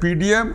PDM,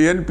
ANP,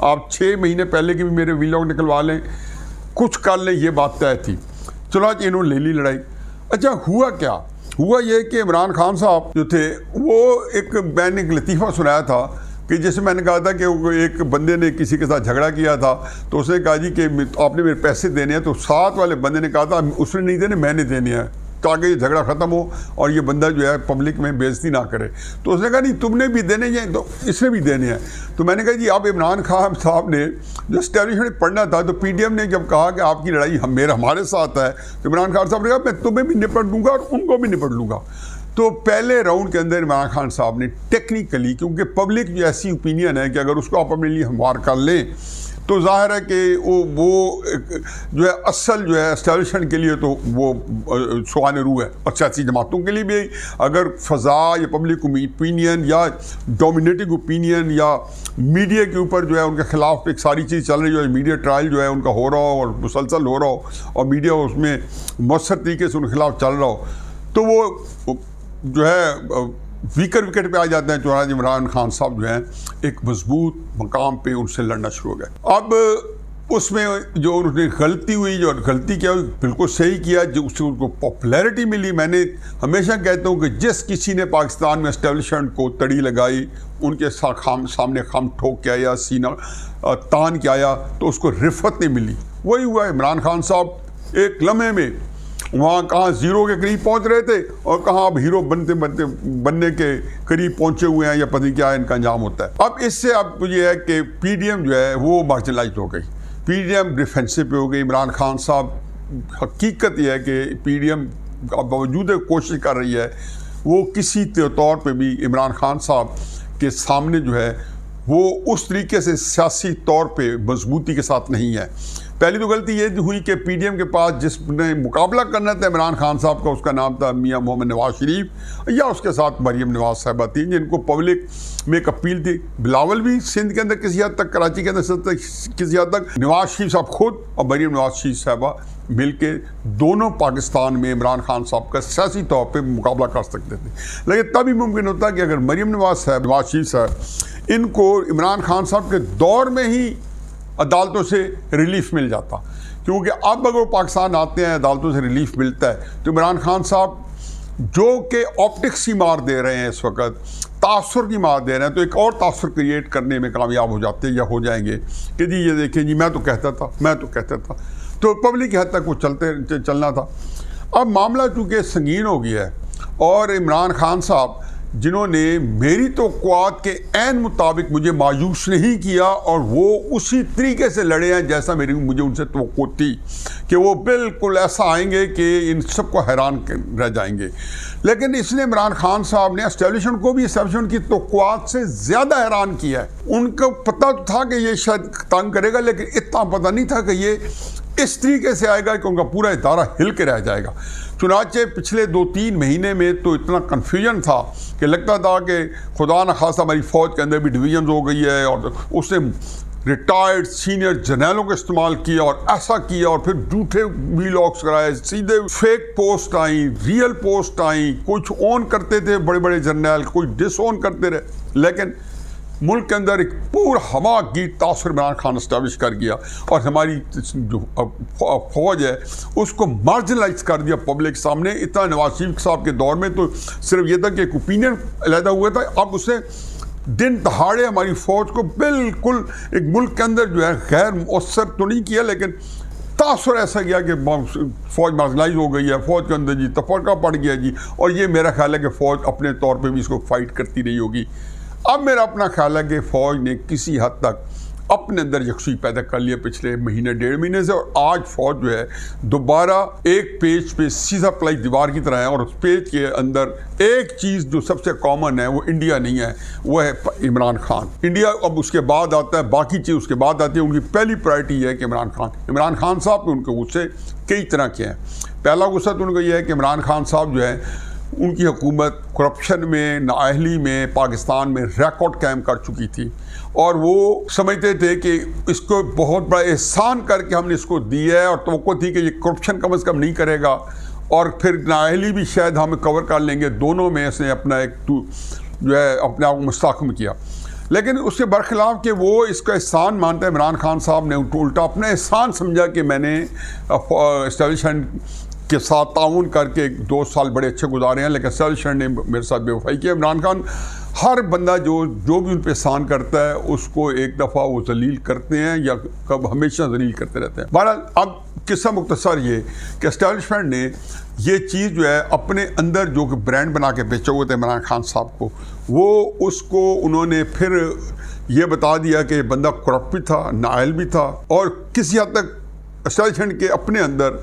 آپ 6 مہینے پہلے کی بھی میرے ویلاگ نکلوا لیں، کچھ کر لیں، یہ بات طے تھی۔ چنانچہ انہوں نے لے لی لڑائی۔ اچھا ہوا کیا؟ ہوا یہ کہ عمران خان صاحب جو تھے وہ میں نے ایک لطیفہ سنایا تھا کہ جیسے میں نے کہا تھا کہ ایک بندے نے کسی کے ساتھ جھگڑا کیا تھا تو اس نے کہا جی کہ آپ نے میرے پیسے دینے ہیں، تو ساتھ والے بندے نے کہا تھا اس نے نہیں دینے، میں نے دینے ہیں تاکہ یہ جھگڑا ختم ہو اور یہ بندہ جو ہے پبلک میں بے عزتی نہ کرے۔ تو اس نے کہا نہیں تم نے بھی دینے ہیں تو اس نے بھی دینے ہیں۔ تو میں نے کہا جی اب عمران خان صاحب نے جو اسٹیبلشمنٹ پڑھنا تھا، تو پی ڈی ایم نے جب کہا کہ آپ کی لڑائی ہمارے ساتھ ہے، تو عمران خان صاحب نے کہا میں تمہیں بھی نپٹ لوں گا اور ان کو بھی نپٹ لوں گا۔ تو پہلے راؤنڈ کے اندر عمران خان صاحب نے ٹیکنیکلی، کیونکہ پبلک جو ایسی اوپینین ہے کہ اگر اس کو آپ اپنے لیے ہموار کر لیں تو ظاہر ہے کہ وہ جو ہے اصل جو ہے اسٹیبلشمنٹ کے لیے تو وہ سوانح روح ہے، اور سیاسی جماعتوں کے لیے بھی اگر فضا یا پبلک اوپینین یا ڈومینیٹنگ اوپینین یا میڈیا کے اوپر جو ہے ان کے خلاف ایک ساری چیز چل رہی ہو، میڈیا ٹرائل جو ہے ان کا ہو رہا ہو اور مسلسل ہو رہا ہو اور میڈیا اس میں مؤثر طریقے سے ان کے خلاف چل رہا ہو، تو وہ جو ہے ویکر وکٹ پہ آ جاتے ہیں۔ چنانچہ عمران خان صاحب جو ہیں ایک مضبوط مقام پہ ان سے لڑنا شروع ہو گئے۔ اب اس میں جو انہوں نے غلطی ہوئی، جو غلطی کیا ہوئی بالکل صحیح کیا، جو اس سے ان کو پاپولیرٹی ملی۔ میں نے ہمیشہ کہتا ہوں کہ جس کسی نے پاکستان میں اسٹیبلشمنٹ کو تڑی لگائی، ان کے سامنے خم ٹھوک کے آیا، سینہ تان کے آیا، تو اس کو رفعت نہیں ملی۔ وہی ہوا عمران خان صاحب ایک لمحے میں وہاں کہاں زیرو کے قریب پہنچ رہے تھے اور کہاں اب ہیرو بننے کے قریب پہنچے ہوئے ہیں، یا پتہ نہیں کیا ان کا انجام ہوتا ہے۔ اب اس سے اب یہ ہے کہ پی ڈی ایم جو ہے وہ مارجنلائز ہو گئی، پی ڈی ایم ڈیفینسو پہ ہو گئی۔ عمران خان صاحب، حقیقت یہ ہے کہ پی ڈی ایم باوجود کوشش کر رہی ہے، وہ کسی طور پہ بھی عمران خان صاحب کے سامنے جو ہے وہ اس طریقے سے سیاسی طور پہ مضبوطی کے ساتھ نہیں ہے۔ پہلی تو غلطی یہ ہوئی کہ پی ڈی ایم کے پاس جس نے مقابلہ کرنا تھا عمران خان صاحب کا، اس کا نام تھا میاں محمد نواز شریف، یا اس کے ساتھ مریم نواز صاحبہ تھیں جن کو پبلک میں ایک اپیل تھی۔ بلاول بھی سندھ کے اندر کسی حد تک، کراچی کے اندر کسی حد تک، نواز شریف صاحب خود اور مریم نواز شریف صاحبہ مل کے دونوں پاکستان میں عمران خان صاحب کا سیاسی طور پہ مقابلہ کر سکتے تھے۔ لیکن تب ہی ممکن ہوتا کہ اگر مریم نواز شریف صاحب ان کو عمران خان صاحب کے دور میں ہی عدالتوں سے ریلیف مل جاتا، کیونکہ اب اگر وہ پاکستان آتے ہیں عدالتوں سے ریلیف ملتا ہے تو عمران خان صاحب جو کہ آپٹکس کی مار دے رہے ہیں اس وقت، تاثر کی مار دے رہے ہیں، تو ایک اور تاثر کریٹ کرنے میں کامیاب ہو جاتے ہیں یا ہو جائیں گے کہ جی یہ دیکھیں جی میں تو کہتا تھا، تو پبلک کی حد تک وہ چلنا تھا۔ اب معاملہ چونکہ سنگین ہو گیا ہے اور عمران خان صاحب جنہوں نے میری توقعات کے عین مطابق مجھے مایوس نہیں کیا، اور وہ اسی طریقے سے لڑے ہیں جیسا مجھے ان سے توقع تھی کہ وہ بالکل ایسا آئیں گے کہ ان سب کو حیران رہ جائیں گے۔ لیکن اس نے عمران خان صاحب نے اسٹیبلشمنٹ کو بھی اسٹیبلشمنٹ کی توقعات سے زیادہ حیران کیا ہے۔ ان کو پتہ تھا کہ یہ شاید تنگ کرے گا، لیکن اتنا پتہ نہیں تھا کہ یہ اس طریقے سے آئے گا کہ ان کا پورا ادارہ ہل کے رہ جائے گا۔ چنانچہ پچھلے 2-3 مہینے میں تو اتنا کنفیوژن تھا کہ لگتا تھا کہ خدا نخواستہ ہماری فوج کے اندر بھی ڈویژنز ہو گئی ہے، اور اس نے ریٹائرڈ سینئر جرنیلوں کا استعمال کیا اور ایسا کیا، اور پھر جھوٹے ویلاگس کرائے، سیدھے فیک پوسٹ آئیں، ریئل پوسٹ آئیں، کچھ آن کرتے تھے بڑے بڑے جرنیل، کوئی ڈس آن کرتے رہے، لیکن ملک کے اندر ایک پورا ہوا کی تاثر عمران خان اسٹیبلش کر گیا، اور ہماری جو فوج ہے اس کو مارجنلائز کر دیا پبلک سامنے۔ اتنا نواز شریف صاحب کے دور میں تو صرف یہ تھا کہ ایک اوپینین علیحدہ ہوا تھا، اب اس نے دن دہاڑے ہماری فوج کو بالکل ایک ملک کے اندر جو ہے غیر مؤثر تو نہیں کیا، لیکن تاثر ایسا کیا کہ فوج مارجنلائز ہو گئی ہے، فوج کے اندر جی تفرقہ پڑ گیا جی، اور یہ میرا خیال ہے کہ فوج اپنے طور پہ بھی اس کو فائٹ کرتی رہی ہوگی۔ اب میرا اپنا خیال ہے کہ فوج نے کسی حد تک اپنے اندر یکسوئی پیدا کر لیا پچھلے مہینے 1.5 مہینے سے، اور آج فوج جو ہے دوبارہ ایک پیج پہ سیدھا پلائی دیوار کی طرح ہے، اور اس پیج کے اندر ایک چیز جو سب سے کامن ہے وہ انڈیا نہیں ہے، وہ ہے عمران خان۔ انڈیا اب اس کے بعد آتا ہے، باقی چیز اس کے بعد آتی ہے۔ ان کی پہلی پرائرٹی یہ ہے کہ عمران خان صاحب پہ ان کے غصے کئی طرح کے ہیں۔ پہلا غصہ تو ان کو یہ ہے کہ عمران خان صاحب جو ہے ان کی حکومت کرپشن میں، نااہلی میں پاکستان میں ریکارڈ قائم کر چکی تھی، اور وہ سمجھتے تھے کہ اس کو بہت بڑا احسان کر کے ہم نے اس کو دیا ہے، اور توقع تھی کہ یہ کرپشن کم از کم نہیں کرے گا، اور پھر نااہلی بھی شاید ہم کور کر لیں گے۔ دونوں میں اس نے اپنا ایک جو ہے اپنے آپ کو مستحکم کیا، لیکن اس کے برخلاف کہ وہ اس کا احسان مانتا ہے، عمران خان صاحب نے الٹا اپنا احسان سمجھا کہ میں نے اسٹیبلشمنٹ کے ساتھ تعاون کر کے 2 سال بڑے اچھے گزارے ہیں، لیکن اسٹیبلشمنٹ نے میرے ساتھ بے وفائی کیا۔ عمران خان ہر بندہ جو بھی ان پہ احسان کرتا ہے اس کو ایک دفعہ وہ ذلیل کرتے ہیں یا ہمیشہ ذلیل کرتے رہتے ہیں۔ بہرحال اب قصہ مختصر یہ کہ اسٹیبلشمنٹ نے یہ چیز جو ہے اپنے اندر جو کہ برانڈ بنا کے بیچے ہوئے تھے عمران خان صاحب کو، وہ اس کو انہوں نے پھر یہ بتا دیا کہ یہ بندہ کرپٹ بھی تھا، نااہل بھی تھا، اور کسی حد تک اسٹیبلشمنٹ کے اپنے اندر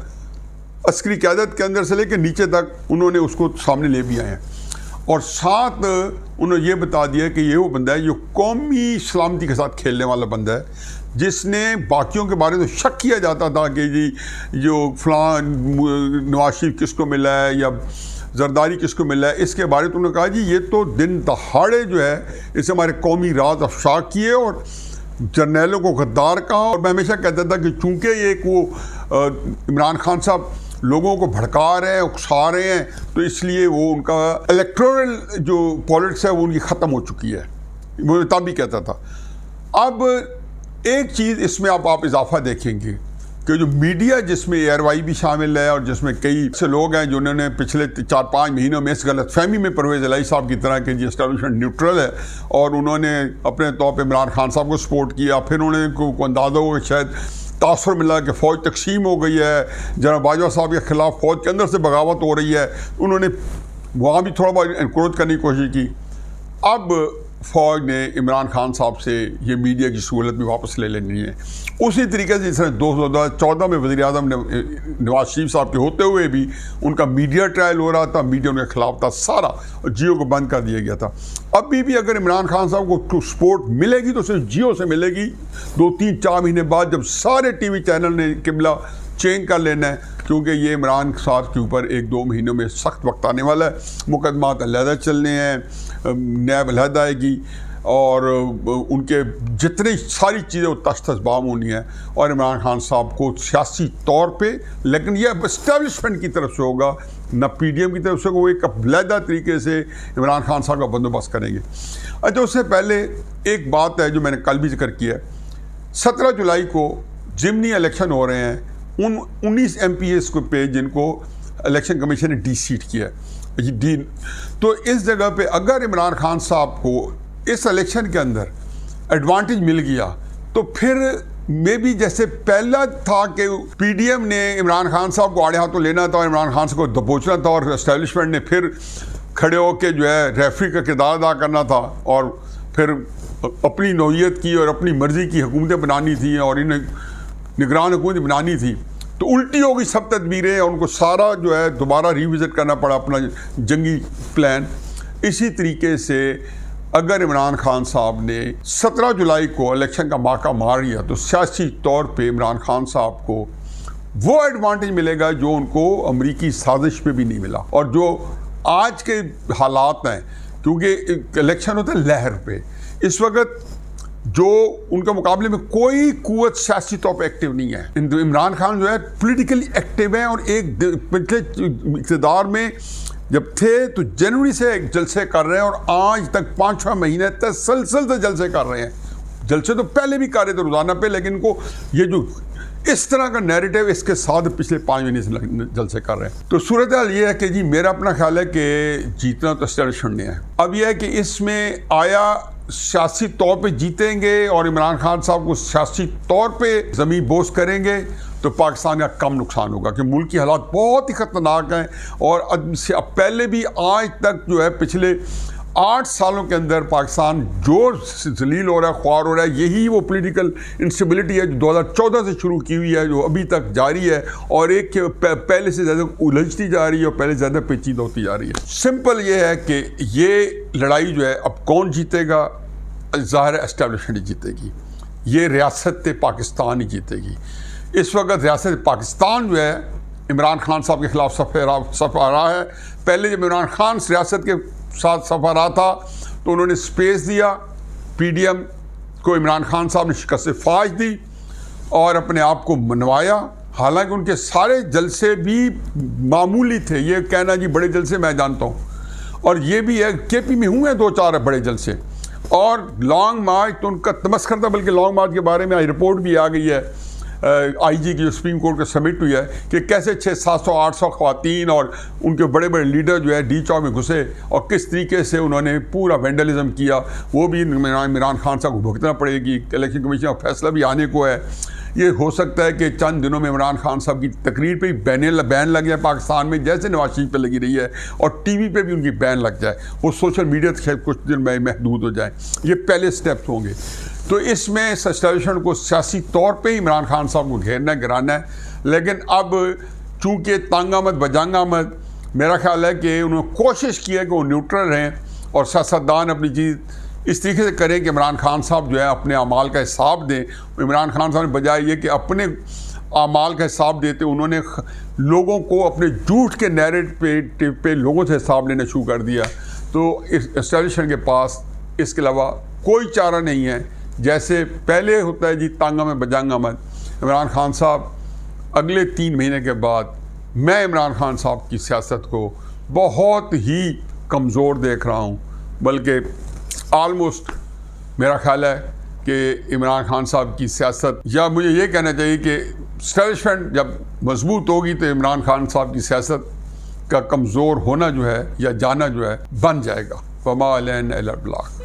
عسکری قیادت کے اندر سے لے کے نیچے تک انہوں نے اس کو سامنے لے بھی آئے ہیں، اور ساتھ انہوں نے یہ بتا دیا کہ یہ وہ بندہ ہے جو قومی سلامتی کے ساتھ کھیلنے والا بندہ ہے، جس نے باقیوں کے بارے میں شک کیا جاتا تھا کہ جی جو فلاں نواز شریف کس کو ملا ہے یا زرداری کس کو ملا ہے، اس کے بارے میں انہوں نے کہا جی یہ تو دن دہاڑے جو ہے اس ہمارے قومی راز افشا کیے اور جرنیلوں کو غدار کہا۔ اور میں ہمیشہ کہتا تھا کہ چونکہ یہ ایک وہ عمران خان صاحب لوگوں کو بھڑکا رہے ہیں، اکسا رہے ہیں، تو اس لیے وہ ان کا الیکٹورل جو پالیٹکس ہے وہ ان کی ختم ہو چکی ہے، وہ تب بھی کہتا تھا۔ اب ایک چیز اس میں آپ اضافہ دیکھیں گے کہ جو میڈیا جس میں ایئر وائی بھی شامل ہے اور جس میں کئی سے لوگ ہیں جنہوں نے پچھلے 4-5 مہینوں میں اس غلط فہمی میں پرویز الہی صاحب کی طرح کہ جی اسٹیبلشمنٹ نیوٹرل ہے اور انہوں نے اپنے طور پہ عمران خان صاحب کو سپورٹ کیا، پھر انہوں نے کو اندازہ ہو کہ شاید تاثر ملا کہ فوج تقسیم ہو گئی ہے، جناب باجوہ صاحب کے خلاف فوج کے اندر سے بغاوت ہو رہی ہے، انہوں نے وہاں بھی تھوڑا بہت انکروچ کرنے کی کوشش کی۔ اب فوج نے عمران خان صاحب سے یہ میڈیا کی سہولت بھی واپس لے لینی ہے۔ اسی طریقے سے جس طرح 2014 میں وزیر اعظم نواز شریف صاحب کے ہوتے ہوئے بھی ان کا میڈیا ٹرائل ہو رہا تھا، میڈیا ان کے خلاف تھا سارا، جیو کو بند کر دیا گیا تھا۔ ابھی بھی اگر عمران خان صاحب کو سپورٹ ملے گی تو صرف جیو سے ملے گی 2-3-4 مہینے بعد، جب سارے ٹی وی چینل نے قبلہ چینج کر لینا ہے، کیونکہ یہ عمران صاحب کے اوپر 1-2 مہینوں میں سخت وقت آنے والا ہے، مقدمات علیحدہ چلنے ہیں، نیب علیحدہ آئے گی، اور ان کے جتنی ساری چیزیں وہ تشت بام ہونی ہیں، اور عمران خان صاحب کو سیاسی طور پہ، لیکن یہ اسٹیبلشمنٹ کی طرف سے ہوگا نہ پی ڈی ایم کی طرف سے، وہ ایک علیحدہ طریقے سے عمران خان صاحب کا بندوبست کریں گے۔ اچھا، اس سے پہلے ایک بات ہے جو میں نے کل بھی ذکر کیا ہے، 17 جولائی کو ضمنی الیکشن ہو رہے ہیں ان 19 ایم پی ایس کو پہ جن کو الیکشن کمیشن نے ڈی سیٹ کیا ہے، تو اس جگہ پہ اگر عمران خان صاحب کو اس الیکشن کے اندر ایڈوانٹیج مل گیا تو پھر میں بھی جیسے پہلا تھا کہ پی ڈی ایم نے عمران خان صاحب کو آڑے ہاتھوں لینا تھا اور عمران خان صاحب کو دبوچنا تھا، اور اسٹیبلشمنٹ نے پھر کھڑے ہو کے جو ہے ریفری کا کردار ادا کرنا تھا اور پھر اپنی نوعیت کی اور اپنی مرضی کی حکومتیں بنانی تھیں اور انہیں نگران حکومت بنانی تھی، تو الٹی ہو گئی سب تدبیریں اور ان کو سارا جو ہے دوبارہ ریوزٹ کرنا پڑا اپنا جنگی پلان۔ اسی طریقے سے اگر عمران خان صاحب نے 17 جولائی کو الیکشن کا موقع مار لیا تو سیاسی طور پہ عمران خان صاحب کو وہ ایڈوانٹیج ملے گا جو ان کو امریکی سازش پہ بھی نہیں ملا، اور جو آج کے حالات ہیں، کیونکہ الیکشن ہوتا ہے لہر پہ، اس وقت جو ان کے مقابلے میں کوئی قوت سیاسی طور پہ ایکٹیو نہیں ہے۔ عمران خان جو ہے پولیٹیکلی ایکٹیو ہیں، اور ایک پچھلے اقتدار میں جب تھے تو جنوری سے جلسے کر رہے ہیں اور آج تک 5-6 مہینے تسلسل سے جلسے کر رہے ہیں۔ جلسے تو پہلے بھی کر رہے تھے روزانہ پہ، لیکن ان کو یہ جو اس طرح کا نیریٹو اس کے ساتھ پچھلے 5 مہینے سے جلسے کر رہے ہیں۔ تو صورتحال یہ ہے کہ جی میرا اپنا خیال ہے کہ جیتنا تو اسٹیبلشمنٹ نے ہے۔ اب یہ ہے کہ اس میں آیا سیاسی طور پہ جیتیں گے اور عمران خان صاحب کو سیاسی طور پہ زمین بوس کریں گے تو پاکستان کا کم نقصان ہوگا، کہ ملک کی حالات بہت ہی خطرناک ہیں، اور پہلے بھی آج تک جو ہے پچھلے 8 سالوں کے اندر پاکستان جو ذلیل ہو رہا ہے، خوار ہو رہا ہے، یہی وہ پولیٹیکل انسٹیبلٹی ہے جو 2014 سے شروع کی ہوئی ہے، جو ابھی تک جاری ہے، اور ایک پہلے سے زیادہ الجھتی جا رہی ہے اور پہلے سے زیادہ پیچیدہ ہوتی جا رہی ہے۔ سمپل یہ ہے کہ یہ لڑائی جو ہے اب کون جیتے گا؟ ظاہر ہے اسٹیبلشمنٹ جیتے گی، یہ ریاست پاکستان ہی جیتے گی۔ اس وقت ریاست پاکستان جو ہے عمران خان صاحب کے خلاف صفحہ رہا ہے۔ پہلے جب عمران خان ریاست کے ساتھ صفحہ رہا تھا تو انہوں نے سپیس دیا، پی ڈی ایم کو عمران خان صاحب نے شکست فاش دی اور اپنے آپ کو منوایا، حالانکہ ان کے سارے جلسے بھی معمولی تھے۔ یہ کہنا جی بڑے جلسے میں جانتا ہوں، اور یہ بھی ہے کے پی میں ہوئے 2-4 بڑے جلسے، اور لانگ مارچ تو ان کا تمسخر تھا، بلکہ لانگ مارچ کے بارے میں آج رپورٹ بھی آ گئی ہے آئی جی کی جو سپریم کورٹ کا سبمٹ ہوئی ہے کہ کیسے 600-700-800 خواتین اور ان کے بڑے بڑے لیڈر جو ہے ڈی چوک میں گھسے اور کس طریقے سے انہوں نے پورا وینڈلزم کیا. وہ بھی عمران خان صاحب کو بھگتنا پڑے گی. الیکشن کمیشن کا فیصلہ بھی آنے کو ہے. یہ ہو سکتا ہے کہ چند دنوں میں عمران خان صاحب کی تقریر پہ بین لگ جائے پاکستان میں، جیسے نواز شریف پہ لگی رہی ہے، اور ٹی وی پہ بھی ان کی بین لگ جائے. وہ سوشل میڈیا تک کچھ دن میں محدود ہو جائیں. یہ پہلے سٹیپس ہوں گے. تو اس میں اسٹیبلشمنٹ کو سیاسی طور پہ ہی عمران خان صاحب کو گرانا ہے. لیکن اب چونکہ تنگ آمد بجنگ آمد، میرا خیال ہے کہ انہوں نے کوشش کی ہے کہ وہ نیوٹرل رہیں اور سیاستدان اپنی چیز اس طریقے سے کریں کہ عمران خان صاحب جو ہے اپنے اعمال کا حساب دیں. عمران خان صاحب نے بجائے یہ کہ اپنے اعمال کا حساب دیتے، انہوں نے لوگوں کو اپنے جھوٹ کے نیریٹو پہ لوگوں سے حساب لینا شروع کر دیا. تو اس اسٹیبلشمنٹ کے پاس اس کے علاوہ کوئی چارہ نہیں ہے. جیسے پہلے ہوتا ہے جی تنگ آمد بجنگ آمد. عمران خان صاحب اگلے 3 مہینے کے بعد میں عمران خان صاحب کی سیاست کو بہت ہی کمزور دیکھ رہا ہوں، بلکہ آلموسٹ میرا خیال ہے کہ عمران خان صاحب کی سیاست، یا مجھے یہ کہنا چاہیے کہ اسٹیبلشمنٹ جب مضبوط ہوگی تو عمران خان صاحب کی سیاست کا کمزور ہونا جو ہے یا جانا جو ہے بن جائے گا. وما علینا الا البلاغ.